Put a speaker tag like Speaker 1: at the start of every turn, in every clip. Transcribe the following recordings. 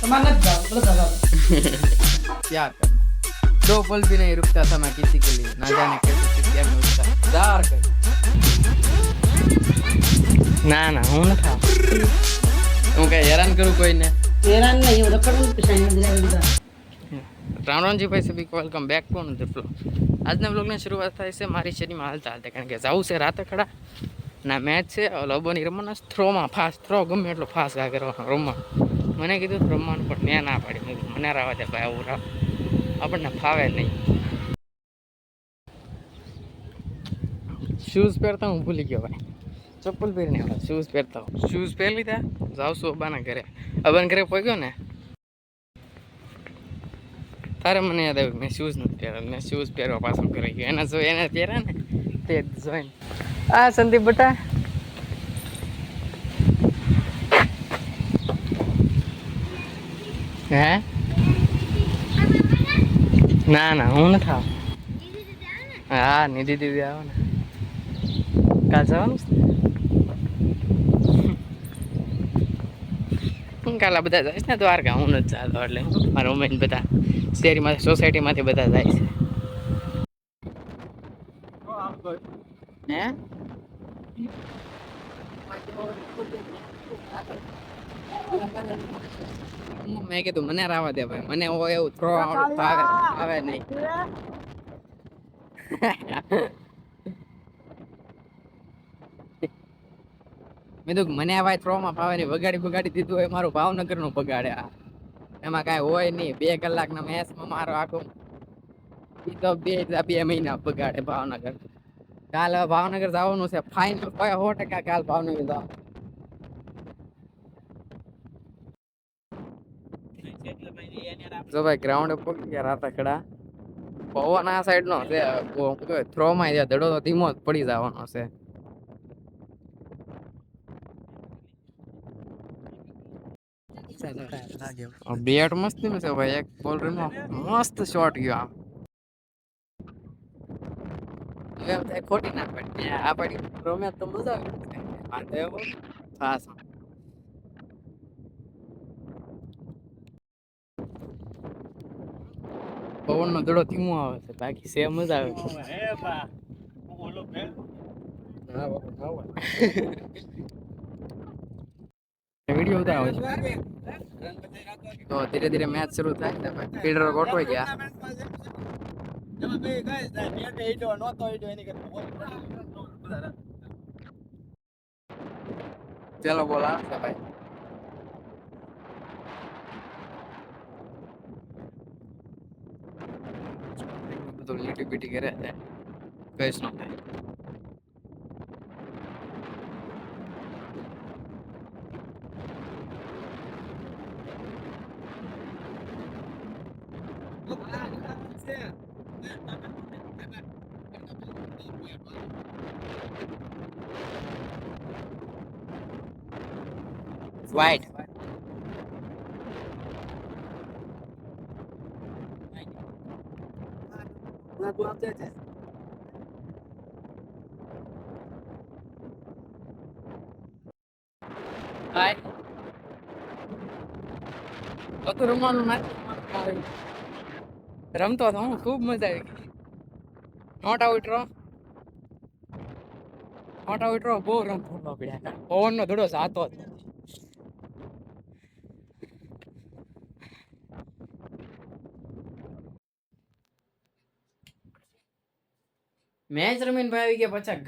Speaker 1: तुम्हारा मत जाओ बोलो जाओ
Speaker 2: क्या कर 2 पल भी नहीं रुकता था मैं किसी के लिए, ना जाने कैसे किसी में उसका दार कर। ના ના હું નથી હું કઈ હેરાન કરું કોઈને।
Speaker 1: हैरान नहीं हो रखड़ पिछाई में दिला
Speaker 2: રામ રામજી ભાઈ સભી को welcome back to another vlog. આજના વ્લોગની શરૂઆત થાય છે મારી શેરીમાં હાલતા હાલતા, કારણ કે જવું છે રાતે ખડા ના મેચ છે લોબોની રમવાના થ્રોમાં ફાસ્ટ થ્રો ગમે એટલો ફાસ્ટ આ કરવાનો રમવા। મને કીધું રમવાનું પણ મેં ના પાડી, મને રાવા દે ભાઈ આવું રાવ આપણને ફાવે નહીં। શૂઝ પહેરતા હું ભૂલી ગયો ભાઈ, ચપ્પલ પહેરીને શૂઝ પહેરતા હું શૂઝ પહેરી લીધા જાઉં છું અબાના ઘરે। અબાના ઘરે પહોંચ્યો ને તારે મને યાદ આવ્યું મેં શૂઝ નથી પહેર્યા, મેં શૂઝ પહેરવા પાછળ કરી ગયો એના જો એને પહેર્યા ને તે જોઈને આ સંદીપ બટા હે ના ના હું નથી આવું। હા નિધિ દીદી આવો ને કાલ જવાનું હું કાલે બધા જાય ને દ્વારકા, હું નથી ચાલતો એટલે મારા મમ્મી બધા શેરીમાંથી સોસાયટીમાંથી બધા જાય છે। હે મેં કીધું મને રાવા દે ભાઈ, મને એવું થ્રો આવે નહીં। મેં તો મને આ ભાઈ થ્રો માં ફાવે નહીં, બગાડી દીધું હોય મારું ભાવનગર નું બગાડે આ, એમાં કાંઈ હોય નહીં। 2 કલાકના મેચમાં મારો આખો ઈ તો બે મહિના બગાડે ભાવનગર। કાલ ભાવનગર જવાનું છે ફાઇનલ 100% કાલ ભાવનગર જવાનું। જો ભાઈ ગ્રાઉન્ડ ઉપર ગયા રાતા ખડા પવન આ સાઈડ નો છે થ્રો માં દડો તો ધીમો જ પડી જવાનો છે। બેટ મસ્તી માં છે ભાઈ, એક બોલર માં મસ્ત શોટ ગયો આમ ખોટી ના પડી આ પડી રમ્યા તો મજા આવી ખાસ। પવન નો દડો ધીમો આવે છે, બાકી છે મજા આવે વિડીયો ઉતારો છે તો ધીરે ધીરે મેચ શરૂ થાય ને ભાઈ ફીલ્ડર ગોઠવાઈ ગયા। ચલો બોલા ભાઈ બધું લીટી પીટી કરે કઈ ન થાય। White. Hi. તો રમવાનું રમતો હતો હું, ખૂબ મજા આવી ગઈ। નોટ આઉટ રો બહુ રમતો પડ્યા, પવન નો ધડો સાતો જ। મેચ રમીને ભાઈ આવી ગયા પાછા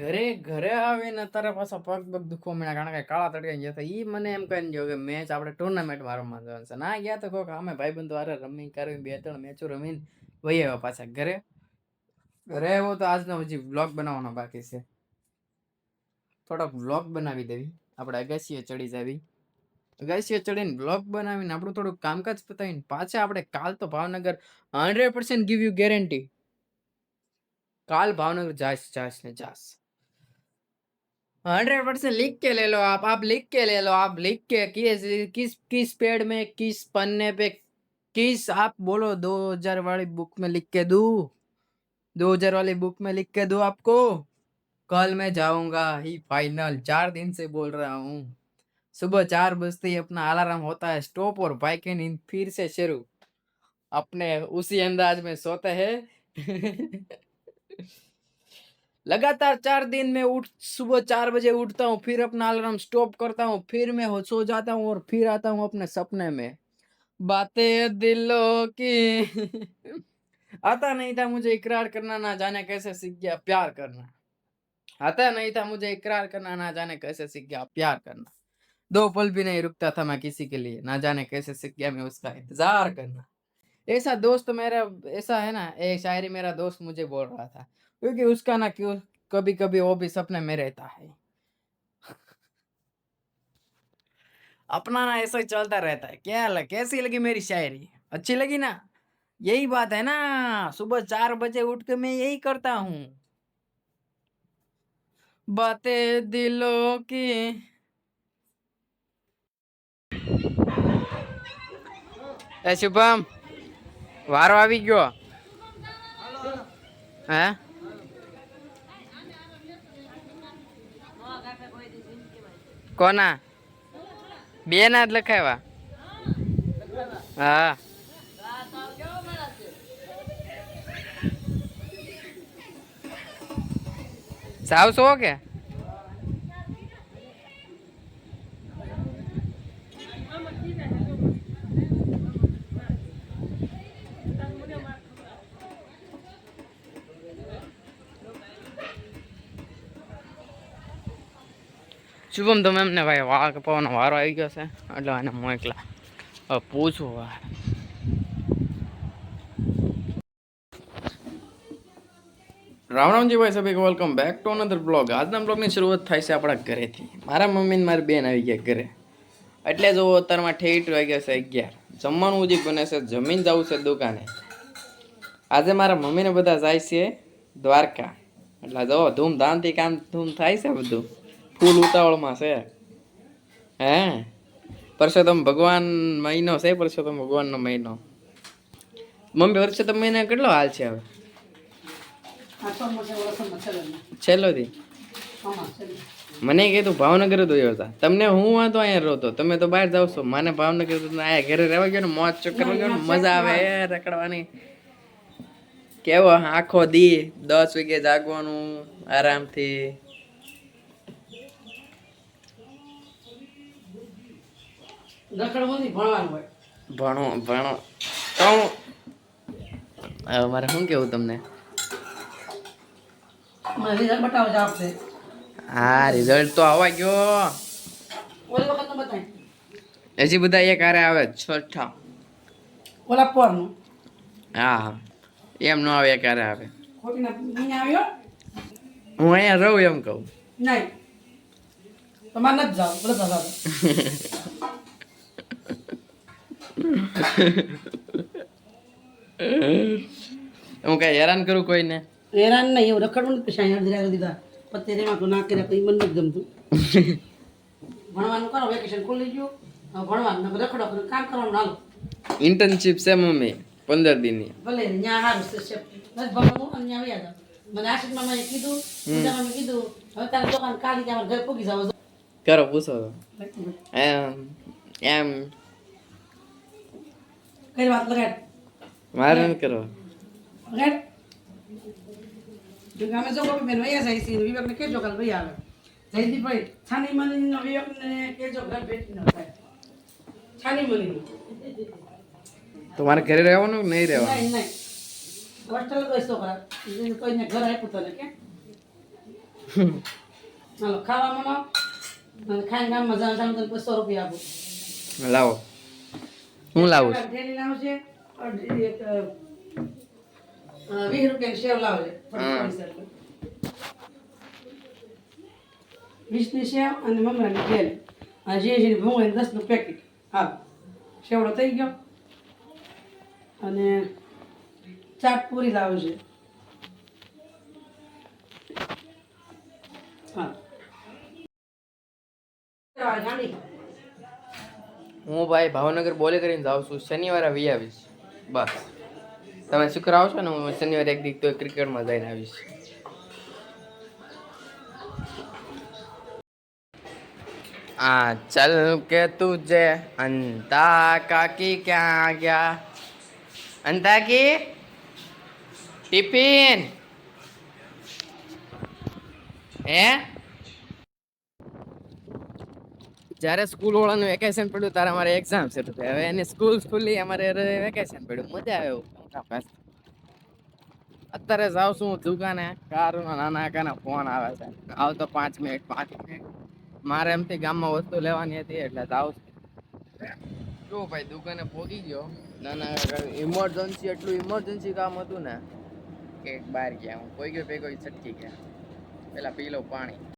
Speaker 2: ઘરે આવીને અત્યારે પાછા પગ દુખવા મળ્યા, કારણ કે કાળા તડકા ગયા હતા। ઈ મને એમ કહીને ગયો કે મેચ આપણે ટુર્નામેન્ટમાં રમવા જવાનું છે, ના ગયા તો કોક અમે ભાઈબંધો હારે રમી કરી 2-3 મેચો રમીને વહી આવ્યા પાછા ઘરે આવ્યો તો આજનો હજી વ્લોગ બનાવવાનો બાકી છે, થોડોક વ્લોગ બનાવી દેવી આપણે અગાસીએ ચડી જાવી, અગાસીએ ચડીને વ્લોગ બનાવીને આપણું થોડુંક કામકાજ પતાવીને પાછા આપણે કાલ તો ભાવનગર 100% ગીવ યુ ગેરંટી काल भावनगर जास 100% लिख के ले लो आप लिख के ले लो, आप लिख के किस पेड़ में किस पन्ने पे किस आप बोलो 2000 वाली बुक में लिख के दूं, 2000 वाली बुक में लिख के दूं आपको, कल मैं जाऊंगा ही फाइनल, 4 दिन से बोल रहा हूँ सुबह 4 बजते ही अपना अलार्म होता है स्टॉप और भाई की नींद फिर से शुरू। अपने उसी अंदाज में सोते हैं। लगातार 4 दिन में उठ सुबह 4 बजे उठता हूँ, फिर अपना अलार्म स्टॉप करता हूँ, फिर मैं हो सो जाता हूँ और फिर आता हूँ अपने सपने में। बातें दिलों की। आता नहीं था मुझे इकरार करना, ना जाने कैसे सीख गया प्यार करना। आता नहीं था मुझे इकरार करना, ना जाने कैसे सीख गया प्यार करना। 2 पल भी नहीं रुकता था मैं किसी के लिए, ना जाने कैसे सीख गया मैं उसका इंतज़ार करना। ऐसा दोस्त मेरा ऐसा है ना, एक शायरी मेरा दोस्त मुझे बोल रहा था, क्योंकि उसका ना क्यों कभी-कभी वो भी सपने में रहता है। अपना ना ऐसा ही चलता रहता है। कैसी लगी मेरी शायरी? अच्छी लगी ना? यही बात है ना, सुबह 4 बजे उठ के मैं यही करता हूँ। बातें दिलों की। એ શુભમ વારો આવી ગયો હે કોના બે ના જ લખાવ્યા હા સાવસો કે શુભમ તમે એમને ભાઈ વાળ કપાવવાનો વારો આવી ગયો છે એટલે એને મોકલા હવે પૂછું વાર રામ રામજી ભાઈ સભી welcome back to another blog આજના બ્લોગની શરૂઆત થાય છે આપણા ઘરેથી મારા મમ્મી ને મારી બેન આવી ગયા ઘરે એટલે જો અત્યારમાં ઠેઠ વાગ્યા છે 11 જમવાનું હજી બને છે જમીન જવું છે દુકાને આજે મારા મમ્મીને બધા જાય છે દ્વારકા એટલે જો ધૂમધામથી કામ ધૂમ થાય છે બધું ફૂલ ઉતાવળમાં છે હે પરસોત્તમ ભગવાન મહિનો છે પરસોત્તમ ભગવાનનો મહિનો મમ્મી પરસોત્તમ મહિના કેટલો હાલ છે હવે છેલ્લો દી મને કીધું ભાવનગર જ હોય હતા તમને હું વાંધો અહીંયા રહો તો તમે તો બહાર જાવ છો મને ભાવનગર અહીંયા ઘરે રહેવા ગયો ને મોજ ચોક કરવા ગયો ને મજા આવે રખડવાની કેવો આખો દી 10 વાગે જાગવાનું આરામથી ભણો ભણો તો મારે શું કેવું તમને હા રિઝલ્ટ તો આવવા ગયો હજી બધા એક હારે આવે છઠ્ઠા હા એમ ન આવે એક હારે આવે હું અહીંયા રહું એમ કહું હું કઈ હેરાન કરું કોઈને
Speaker 1: હેરાન નહીં એવું રખડવું નથી સાંઈ દીધા પત્તે રેમાં તો ના કર્યા કંઈ મને નથી ગમતું ભણવાનું કરો વેકેશન ખુલી ગયું હવે ભણવાનું રખડો કરો કામ કરવાનું હાલો
Speaker 2: ઇન્ટર્નશિપ છે મમ્મી 15 દિનની
Speaker 1: ભલે ત્યાં સારું છે નથી ભણવું અને ત્યાં વ્યા જાવ મને આશીષમાં મેં કીધું પૂજામાં મેં કીધું હવે તારે દુકાન કાઢી ત્યાં ઘર પૂગી જાવ
Speaker 2: કરો પૂછો એમ
Speaker 1: કઈ વાત લગાડ
Speaker 2: મારે નથી કરવા
Speaker 1: લગાડ અમે જો કોઈ બેન વૈયા જાય છે વિવેકને કહેજો કાલ ભાઈ આવે જયદીપભાઈ છાની મલીનો વિવેકને કહેજો ઘર ભેટી ન થાય છાની મલીનો
Speaker 2: તમારે ઘરે રહેવાનું કે નહીં રહેવાનું
Speaker 1: નહીં નહીં હોસ્ટેલ ગઈ છોકરા કોઈને ઘર આપ્યું તને કે હાલો ખાવામાં અને ખાઈને ગામમાં જવાનું તને 500 રૂપિયા આપું
Speaker 2: લાવો હું લાવું છું
Speaker 1: થેલી લાવશે 20 રૂપિયા સેવ લાવજે 20 ની સેવ અને મમરાની થેલી અને જે ભૂંગળીનું 10 નું પેકેટ હા સેવડો થઈ ગયો અને ચાટ પૂરી લાવજે હા
Speaker 2: હું ભાઈ ભાવનગર બોલે કરીને જાઉં છું શનિવારે આવી આવીશ બસ તમે શુક્ર આવશો ને હું શનિવારે એક દી તો ક્રિકેટમાં જઈને આવીશ चल के तुझे अंता काकी क्या गया अंता की टिफिन હે જ્યારે સ્કૂલ વાળાનું વેકેશન પડ્યું ત્યારે અમારે એક્ઝામ શરૂ થઈ હવે એની સ્કૂલ ખુલ્લી અમારે વેકેશન પડ્યું મજા આવે એવું અત્યારે જાઉં છું દુકાને કારુનો નાના કાના ફોન આવે છે આવતો 5 મિનિટ મારે એમથી ગામમાં વસ્તુ લેવાની હતી એટલે જાઉં છું જો ભાઈ દુકાને પહોંચી ગયો નાના ઇમરજન્સી એટલું ઇમરજન્સી કામ હતું ને કે બહાર ગયા હું કોઈ ગયો ભેગો છટકી ગયા પેલા પી લો પાણી